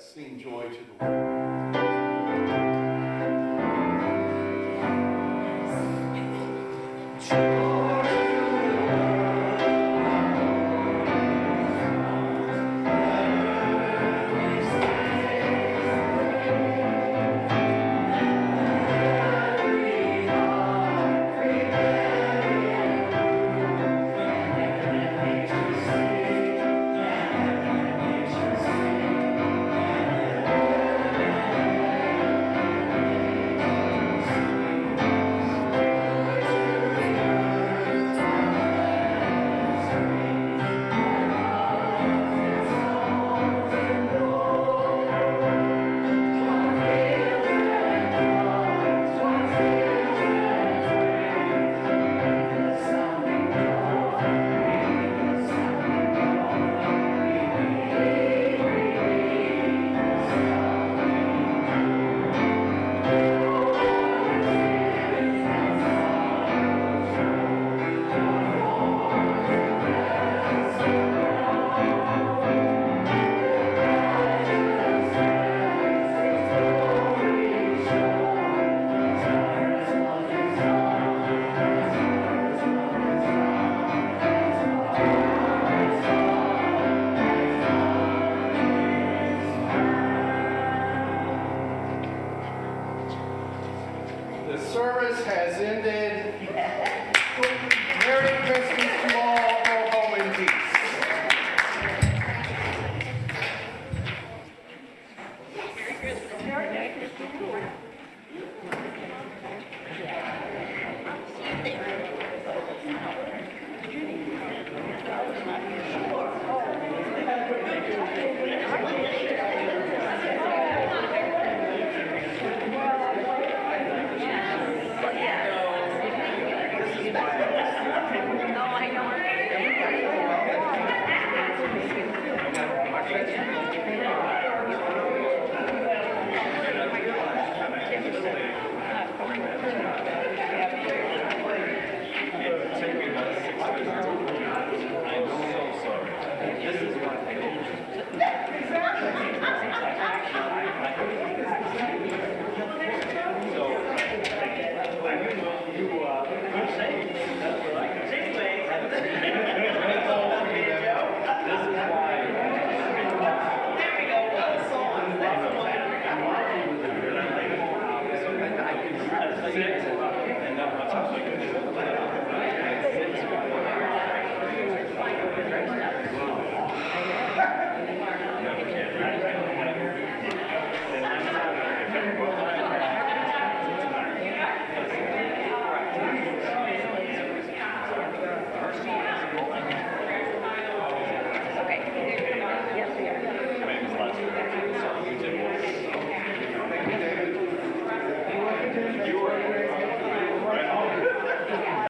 Let's sing joy to the Lord. The service has ended.